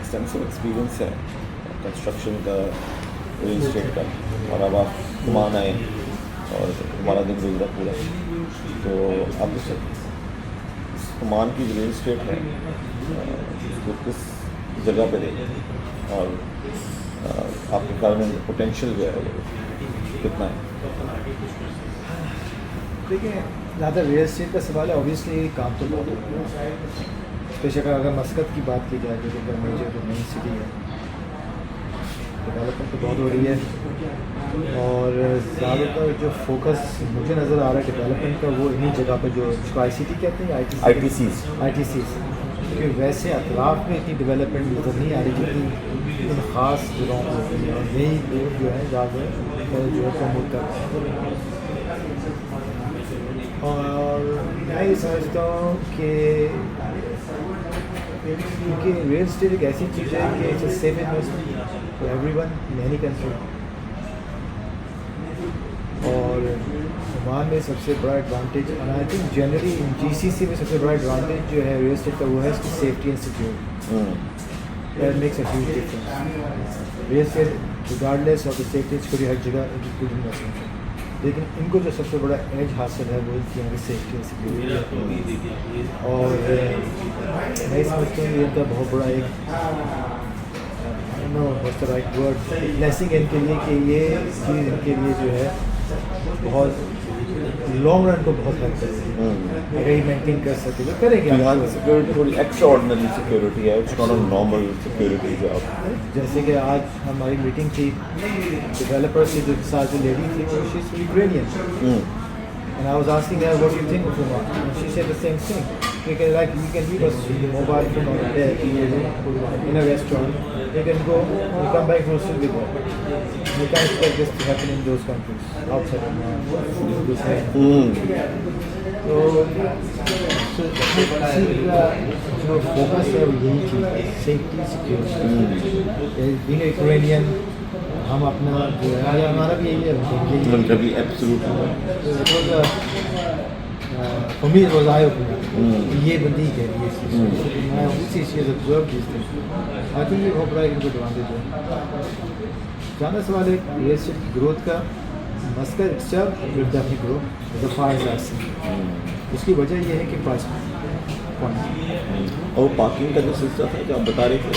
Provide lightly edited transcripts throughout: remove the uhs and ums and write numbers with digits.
Extensive experience है construction का, real estate का, और अब आप घुमान आए और हमारा दिन गुजरा पूरा। तो आप इस घुमान की रियल एस्टेट है वो किस जगह पे देखें और आपके ख्याल में पोटेंशियल जो है वो कितना है? देखिए, जहाँ तक रियल एस्टेट का सवाल है, ऑब्वियसली काम तो बहुत हो रहा है। स्पेशल अगर मस्कत की बात की जाए जो कि मेजर जो मेन सिटी है, डेवलपमेंट तो बहुत हो रही है और ज़्यादातर जो फोकस मुझे नज़र आ रहा है डेवलपमेंट का वो इन्हीं जगह पर जो इसको ICT कहते हैं, ITCs, क्योंकि वैसे अतराफ़ में इतनी डेवलपमेंट नज़र नहीं आ रही जितनी इन ख़ास जगहों पर होती है, और यही लोग जो है ज़्यादा जो है प्रमोट कर रहे हैं। और मैं ये समझता हूँ कि क्योंकि रियल एस्टेट एक ऐसी चीज़ है कि it's a safe investment for everyone in any country, और ओमान में सबसे बड़ा एडवांटेज, और I think generally in GCC में सबसे बड़ा एडवांटेज जो है रियल एस्टेट का वो है इसकी safety and security. That makes a huge difference. Real estate regardless of the safety security हर जगह गुड इन्वेस्टमेंट है, लेकिन इनको जो सबसे बड़ा एज हासिल है वो इनकी यहाँ की सेफ्टी एंड सिक्योरिटी, और मैं समझता हूँ इनका बहुत बड़ा एक know what's the right word blessing है इनके लिए कि ये चीज़ इनके लिए जो है बहुत लॉन्ग रन को बहुत हेल्प करेगी अगर ये मेंटेन कर सके तो करेंगे। यहाँ की सिक्योरिटी थोड़ी एक्स्ट्रा ऑर्डिनरी सिक्योरिटी है, it's not a normal security जो आप, जैसे कि आज हमारी मीटिंग थी डेवलपर से जो साथ जो लेडी थी वो she is Ukrainian, and I was asking her what do you think of Oman, and she said the same thing, because like you can leave a mobile phone on the bed in a restaurant, you can go, you come back grocery with it. You can't expect this to happen in those countries outside Oman. तो जो focus है वो यही चीज़ है, safety security. Being Ukrainian हम अपना जो है हमारा भी यही है, उनका भी absolutely for me it was I opening, ये बंदी कह रही है मैं उसी चीज़ ऑब्जर्व की थी। आई थिंक ये बहुत बड़ा इनको एडवांटेज है। जाना सवाल है रियल एस्टेट की ग्रोथ का, Muscat itself will definitely grow the far as I see. उसकी वजह यह है कि प्राइस और पार्किंग का जो सिस्टम है जो आप बता रहे थे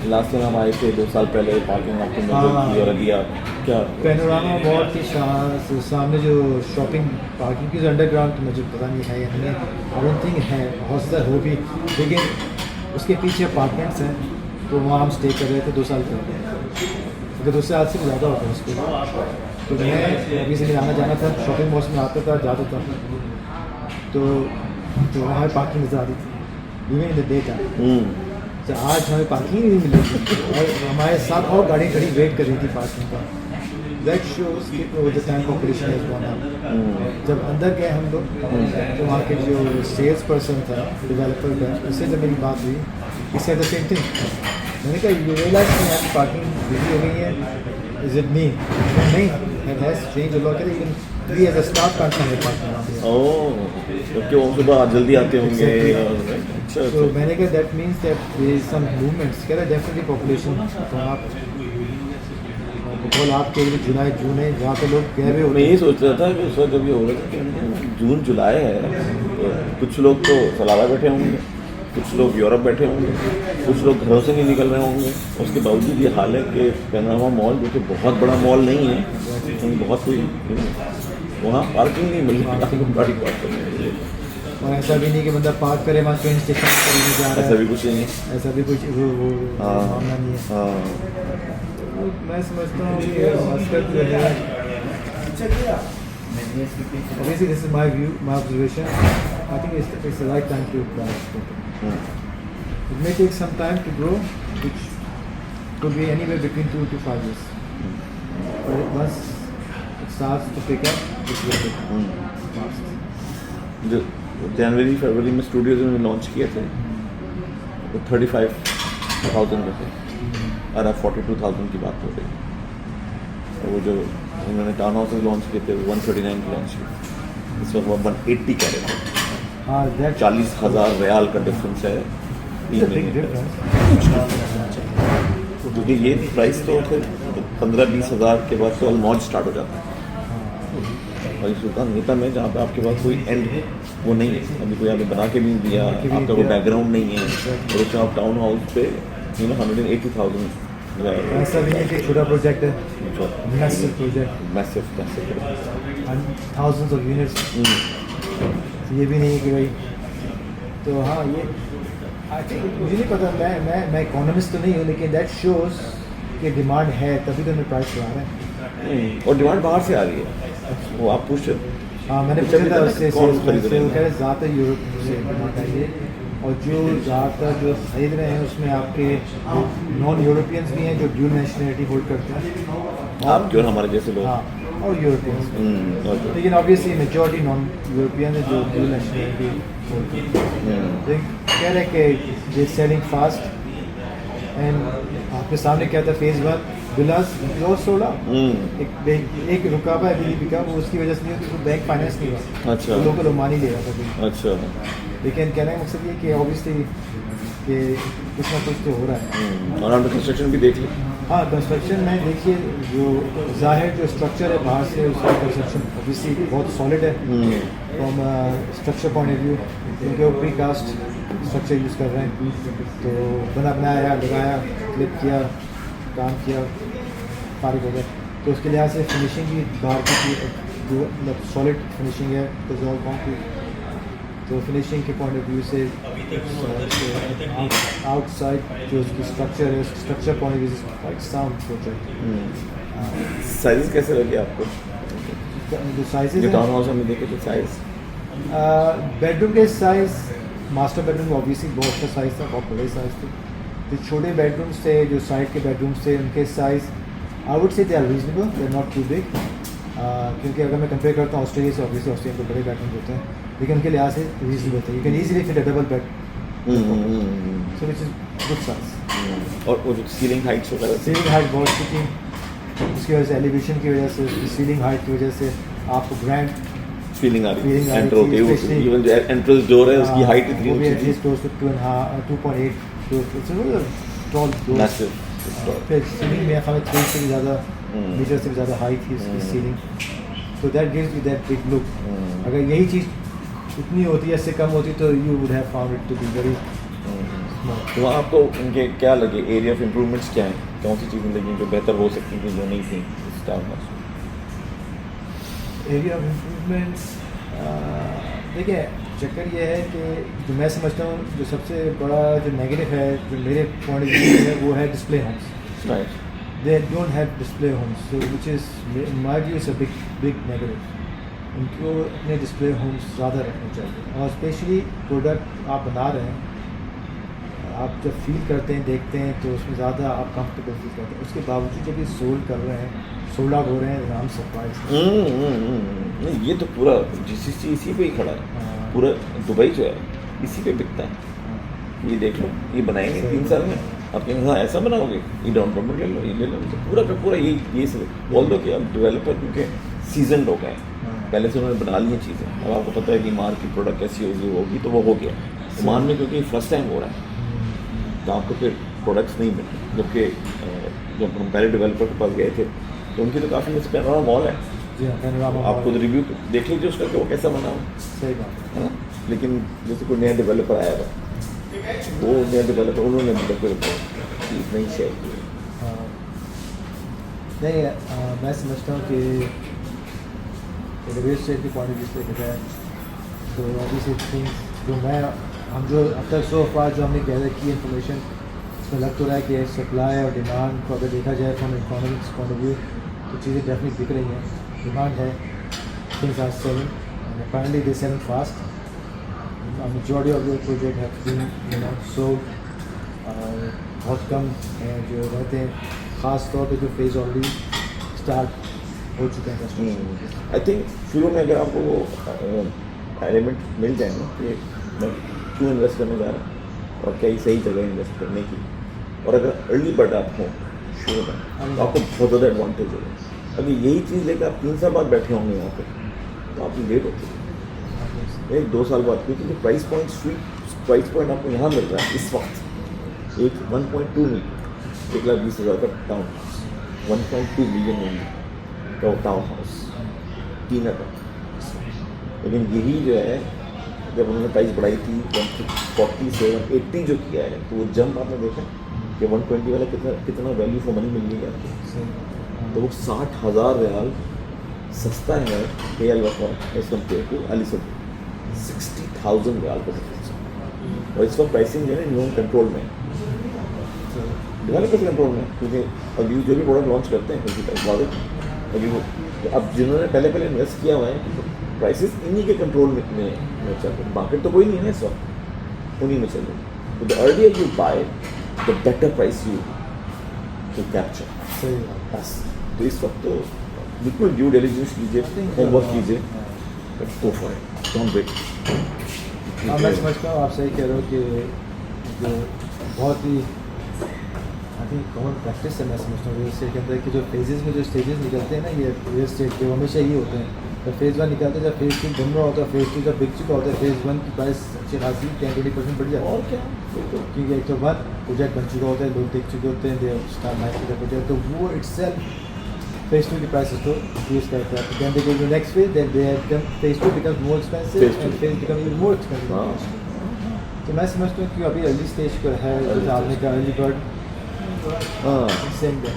लास्ट टाइम हम आए थे 2 साल पहले, पार्किंग आपको मिल की और दिया क्या पैनोरामा मॉल के सामने जो शॉपिंग पार्किंग की जो अंडरग्राउंड तो मुझे पता नहीं है या नहीं, आई डोंट थिंक है, बहुत ज़्यादा हो भी, लेकिन उसके पीछे अपार्टमेंट्स हैं तो वहाँ हम स्टे कर रहे थे 2 साल पहले, अगर 2 साल से ज़्यादा होता है उसको। तो मैं अभी से आना जाना था, शॉपिंग मॉल्स में आता था जाता था, तो वहाँ पार्किंग नज़र आती थी even in the day time. तो आज हमें पार्किंग नहीं मिली और हमारे साथ और गाड़ी खड़ी वेट कर रही थी पार्किंग का। दैट शोज कि over the time population has gone up. जब अंदर गए हम लोग तो वहाँ के जो सेल्स पर्सन था डेवलपर का, उससे जब मेरी बात हुई, इससे द सेम थिंग, मैंने कहा यू रियलाइज कि यहाँ पार्किंग बिजी हो गई है, इज इट मी? नहीं, it has change a lot, even we as a staff can't find parking. Oh, क्योंकि वो सुबह जल्दी आते होंगे। तो मैंने कहा that means that there is some movements, कह रहा डेफिनेटली पॉपुलेशन। तो आप बोल आप के जुलाई जून है जहाँ पे लोग गए हुए। मैं यही सोच रहा था कि उस वक्त जब ये हो रहा था कि जून जुलाई है, तो कुछ लोग तो सलाला बैठे होंगे, कुछ लोग यूरोप बैठे होंगे, कुछ लोग घरों से नहीं निकल रहे होंगे। उसके बावजूद ये हाल है कि पैनोरामा मॉल जो कि बहुत बड़ा मॉल नहीं है, लेकिन बहुत कोई वहाँ पार्किंग नहीं मिल रही, गाड़ी पार्क करने के लिए। और ऐसा भी नहीं कि बंदा पार्क करे वहाँ ट्रेन स्टेशन पर नहीं जा रहा है, ऐसा भी कुछ नहीं, ऐसा भी कुछ वो मामला नहीं है। तो मैं समझता हूँ कि मस्कत जो है, obviously this is my view, my observation, I think it's the right time to buy it. It may take some time to grow, which could be anywhere between 2 to 5 years. But once it starts to pick up, it will pick up fast. जनवरी फरवरी में studios में launch किए थे वो 35,000 के थे और अब 42,000 की बात हो रही है। वो जो उन्होंने टाउन हाउस लॉन्च किए थे 139 की लॉन्च किए, इस वक्त 180 कह रहे थे। 40,000 रियाल का डिफरेंस है। It's a big difference. क्योंकि ये प्राइस तो फिर 15-20 हज़ार के बाद तो मौज स्टार्ट हो जाता है। और इस सुल्तान नीता में जहाँ पे आपके पास कोई एंड है वो नहीं है, अभी कोई आपने बना के नहीं दिया, आपका कोई बैकग्राउंड नहीं है, और उसमें आप टाउन हाउस पे 180,000 ऐसा भी नहीं कि छोटा प्रोजेक्ट है, massive project, massive thousands of units, ये भी नहीं है कि भाई। तो हाँ, ये आई थिंक मुझे नहीं पता, मैं इकोनॉमिस्ट तो नहीं हूँ, लेकिन दैट शोज कि डिमांड है, तभी तो मैं प्राइस बढ़ा रहा है। और डिमांड बाहर से आ रही है, वो आप पूछ रहे हो। हाँ, मैंने पूछा था उससे, कौन खरीद रहे वो हैं? कह रहे ज़्यादातर यूरोप से डिमांड आई है, और जो ज़्यादातर जो खरीद रहे हैं उसमें आपके नॉन यूरोपियंस भी हैं जो ड्यूल नेशनलिटी होल्ड करते हैं, आप क्यों हमारे जैसे लोग। हाँ, और यूरोपियंस। और लेकिन ऑब्वियसली मेजॉरिटी नॉन यूरोपियन है जो ड्यूल नेशनलिटी होल्ड करते हैं। तो कह रहे कि दे सेलिंग फास्ट, एंड आपके सामने क्या था, फेज़ 1 विलास जो 16 एक रुकावा है बिलीपी का, वो उसकी वजह से नहीं होती, बैंक फाइनेंस नहीं हुआ। अच्छा। तो लोगों को मानी ले रहा था कोई। अच्छा। लेकिन कहने का मकसद ये कि ऑब्वियसली कि कुछ ना कुछ तो हो रहा है। और अंडर कंस्ट्रक्शन भी देख ली। हाँ, कंस्ट्रक्शन में देखिए, जो ज़ाहिर जो स्ट्रक्चर है बाहर से, उसका कंस्ट्रक्शन ऑब्वियसली बहुत सॉलिड है from structure point of view, क्योंकि वो प्री कास्ट स्ट्रक्चर यूज़ कर रहे हैं। तो बनाया, लगाया, क्लिप किया, काम किया, फारिग हो गए। तो उसके लिहाज से फिनिशिंग भी बाहर की जो मतलब सॉलिड फिनिशिंग है, तो ऑल कॉन्क्रीट। तो फिनिशिंग के पॉइंट ऑफ व्यू से आउटसाइड जो उसकी स्ट्रक्चर है, स्ट्रक्चर पॉइंट ऑफ व्यू से क्वाइट साउंड प्रोजेक्ट। साइज कैसे लगे आपको? जो साइजेज जो टाउन हाउस में देखे थे साइज, बेडरूम के साइज़, मास्टर बेडरूम ऑब्वियसली बहुत अच्छा साइज़ था, बहुत बड़े साइज़ थे। जो छोटे बेडरूम्स थे, जो साइड के बेडरूम्स थे, उनके size I would say they are reasonable, they are not too big. क्योंकि अगर मैं कंपेयर करता हूँ ऑस्ट्रेलिया से, ऑब्वियसली ऑस्ट्रेलिया के बड़े बेडरूम होते हैं, लेकिन उनके लिहाज से रीजनेबल थे। You can easily fit a double bed, so which is good size. और वो जो सीलिंग हाइट्स वगैरह थी, सीलिंग हाइट बहुत अच्छी थी, उसकी वजह से एलिवेशन की वजह से, उसकी सीलिंग हाइट की वजह से आपको ग्रैंड फीलिंग आ रही Feeling है। आ रही एंटर थी, होते ही especially- इवन जो एंट्रेंस डोर है उसकी हाइट इतनी वो भी ऊंची एटलीस्ट थी, close to 2.8 tall door. Massive. फिर सीलिंग में हमें 3 से भी ज़्यादा मीटर से भी ज़्यादा हाई थी उसकी सीलिंग, तो that gives you that big look. अगर यही चीज़ इतनी होती है, इससे कम होती, तो you would have found it to be very small. तो आपको उनके क्या लगे एरिया ऑफ इम्प्रूवमेंट्स क्या हैं, कौन सी चीज़ें लगी जो बेहतर हो सकती थी जो नहीं थी इस टाउन हाउस में? एरिया ऑफ इम्प्रूवमेंट्स, देखिए चक्कर ये है कि जो मैं समझता हूँ जो सबसे बड़ा जो नेगेटिव है, जो मेरे पॉइंट ऑफ व्यू है, वो है display homes. Right. They don't have display homes, so which is in my view is a big negative. उनको अपने डिस्प्ले होम्स ज़्यादा रखने चाहिए, और स्पेशली प्रोडक्ट आप बना रहे हैं, आप जब फील करते हैं, देखते हैं, तो उसमें ज़्यादा आप कंफर्टेबल फील करते हैं। उसके बावजूद जब ये सोल्ड कर रहे हैं, सोल्ड आउट हो रहे हैं, नाम सरप्राइज। नहीं, ये तो पूरा GCC इसी पे ही खड़ा है, पूरा दुबई जो है इसी पे बिकता है। ये देख लो, ये बनाएंगे 3 साल में, आप कहेंगे हाँ ऐसा बनाओगे, ये डाउन पेमेंट ले लो, ये ले लो, तो पूरा का पूरा ये सब बोल दो कि अब डेवलपर क्योंकि सीजन हो गए, पहले से उन्होंने बना ली चीज़ें, अब आपको पता है कि मार्केट प्रोडक्ट कैसी होगी तो वो हो गया। मान में क्योंकि फर्स्ट टाइम हो रहा है तो आपको फिर प्रोडक्ट्स नहीं मिल रहे, जबकि जब हम पहले डेवलपर के पास गए थे तो उनकी तो काफ़ी पैनोरामा मॉल है, जी हाँ, पैनोरामा आप खुद रिव्यू देख लीजिए उसका कि वो कैसा बना हो, सही बात है ना। लेकिन जैसे कोई नया डेवलपर आया था, वो नया डेवलपर उन्होंने मतलब कोई चीज़ नहीं शेयर की। हाँ। नहीं, मैं समझता हूँ कि रियल एस्टेट के पॉइंट ऑफ व्यू से देखा जाए तो अभी से थिंग्स जो हम जो अब तक सो फार जो हमने गैदर की इन्फॉर्मेशन, इसमें लग तो रहा है कि सप्लाई और डिमांड को अगर देखा जाए from economics point of view तो चीज़ें डेफिनेटली बिक रही हैं, डिमांड है, things are selling and apparently they selling fast. Majority of the project have been sold, बहुत कम हैं जो रहते हैं, ख़ास तौर पे जो फेज़ ऑलरेडी स्टार्ट हो चुके हैं कस्टमर। आई थिंक शुरू में अगर आपको वो एलिमेंट मिल जाए ना कि मैं क्यों इन्वेस्ट करने जा रहा हूँ और क्या ही सही जगह इन्वेस्ट करने की, और अगर अर्ली बर्ड आप हो शुरू में तो आपको बहुत ज़्यादा एडवांटेज होगा। अगर यही चीज़ लेकर आप 3 साल बाद बैठे होंगे यहाँ पे तो आपकी लेट होती है 1-2 साल बाद, क्योंकि जो प्राइस पॉइंट आपको यहाँ मिल रहा है इस वक्त एक 1.2 मिलियन, 1,20,000 का टाउन हाउस, 1.2 मिलियन का टाउन हाउस, 3 का। लेकिन यही जो है जब उन्होंने प्राइस बढ़ाई थी 140 से 180 जो किया है, तो वो जंप आपने देखा कि 120 वाला कितना वैल्यू फॉर मनी मिल गई आपको। तो वो 60,000 रियाल सस्ता है KL Wafa as compare to अलीसुद, 60,000 रियाल का डिफरेंस। और इस वक्त प्राइसिंग जो है इन लोगों कंट्रोल में, डेवलपर्स कंट्रोल में, क्योंकि अभी जो भी प्रोडक्ट लॉन्च करते हैं उनकी अभी वो अब जिन्होंने पहले इन्वेस्ट किया हुआ है, प्राइसेस इन्हीं के कंट्रोल में चल रहे। मार्केट तो कोई नहीं है ना इस वक्त, उन्हीं में चल रही। तो the earlier you buy the better price you to capture. सही बात। बस तो इस वक्त तो बिल्कुल ड्यू डिलिजेंस कीजिए, होमवर्क कीजिए, go for it, don't wait. हाँ, मैं समझता हूँ आप सही कह रहे हो कि जो बहुत ही आई थिंक कॉमन प्रैक्टिस है, मैं समझता हूँ रियल एस्टेट के अंदर कि जो फेजेस में जो स्टेजेस निकलते हैं ना ये रियल एस्टेट के, हमेशा ही होते हैं। जब फेज़ 1 निकलते हैं, जब फेज़ 2 बन रहा होता है, फेज़ 2 जब बिक चुका होता है, फेज़ 1 की प्राइस अच्छी खासी 10-20% बढ़ जाती है। और क्या, क्योंकि एक तो बाद प्रोजेक्ट बन चुका होता है, लोग देख चुके होते हैं, दे स्टार्ट माइक का प्रोजेक्ट, तो वो इटसेल्फ फेज़ 2 की प्राइसेस को इंक्रीज करता है। Then they go to next phase, then they have phase 2 becomes more expensive and phase become even more expensive. तो मैं समझता हूँ कि अभी अर्ली स्टेज पर है, जैसे आपने कहा अर्ली बर्ड, सेम डे।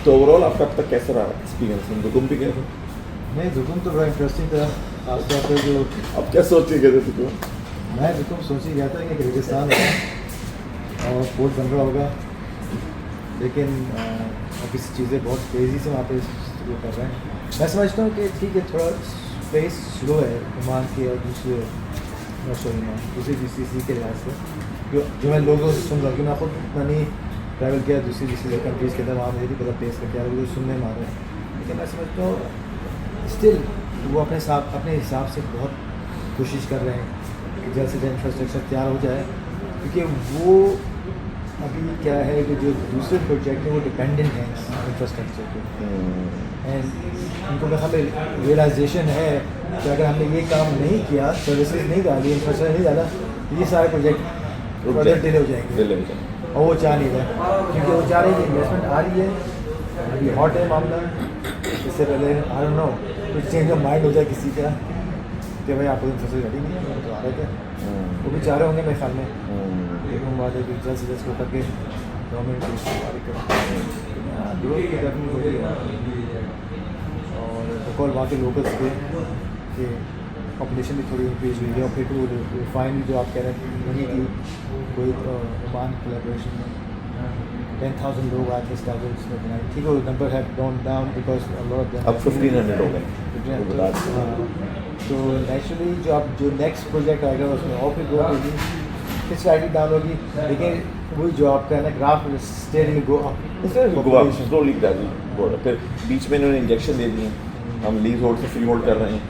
तो ओवरऑल आपका अब तक कैसा रहा एक्सपीरियंस? दुकुम भी गए थे? नहीं, जुकुम तो बड़ा इंटरेस्टिंग था, खासतौर पर जो अब क्या सोच के गए थे दुकुम? मैं जुकुम सोच ही गया था कि रेगिस्तान होगा और पोर्ट बन रहा होगा, लेकिन अभी चीज़ें बहुत तेज़ी से वहाँ पे शुरू कर रहे हैं। मैं समझता हूँ कि ठीक है, थोड़ा स्पेस स्लो है ओमान के और दूसरे GCC के लिहाज से, जो मैं लोगों से सुन रहा हूँ कि मैं खुद मैंने ट्रैवल किया दूसरी कंट्रीज़ के अंदर, वहाँ मुझे भी पता पेस का क्या है, सुनने में आ रहे हैं। लेकिन मैं समझता हूँ स्टिल वो अपने हिसाब से बहुत कोशिश कर रहे हैं कि जल्द से जल्द इंफ्रास्ट्रक्चर तैयार हो जाए, क्योंकि वो अभी क्या है कि जो दूसरे प्रोजेक्ट हैं वो डिपेंडेंट हैं इंफ्रास्ट्रक्चर पे, एंड उनको हमें रियलाइजेशन है कि अगर हमने ये काम नहीं किया, सर्विसेज नहीं डाली, इंफ्रास्ट्रक्चर नहीं डाला, तो ये सारे प्रोजेक्ट डिले हो जाएंगे। और वो चाह नहीं रहे, क्योंकि वो चाह रहे हैं कि इन्वेस्टमेंट आ रही है, अभी हॉट है मामला। इससे पहले आई डोंट नो कुछ चेंज ऑफ माइंड हो जाए किसी का कि भाई आपको इंफ्रास्ट्रक्चर रेडी नहीं है, तो आ रहे थे, वो भी चाह रहे होंगे मेरे ख्याल में। लेकिन बात है कि जल्द से जल्द करके गवर्नमेंट को ग्रोथ की डेफिनेट होगी। और बकौल वहाँ के लोकल्स के पॉपुलेशन भी थोड़ी इंक्रीज हुई है, और फिर वो रिफाइनरी जो आप कह रहे हैं वहीं की कोई ओमान कोलैबोरेशन में 10,000 लोग आए थे स्टार्टअप्स में बनाई, ठीक है, वो नंबर है गॉन डाउन बिकॉज अब 1,500 हो गए। तो नेचुरली जो नेक्स्ट प्रोजेक्ट आएगा उसमें और फिर ग्रोथ होगी, फिर स्लाइडली डाउन होगी, लेकिन वही जो आपका है ना graph steadily go up, slowly फिर बीच में इन्होंने इंजेक्शन दे दिए, हम लीज होल्ड से फ्री होल्ड कर रहे हैं।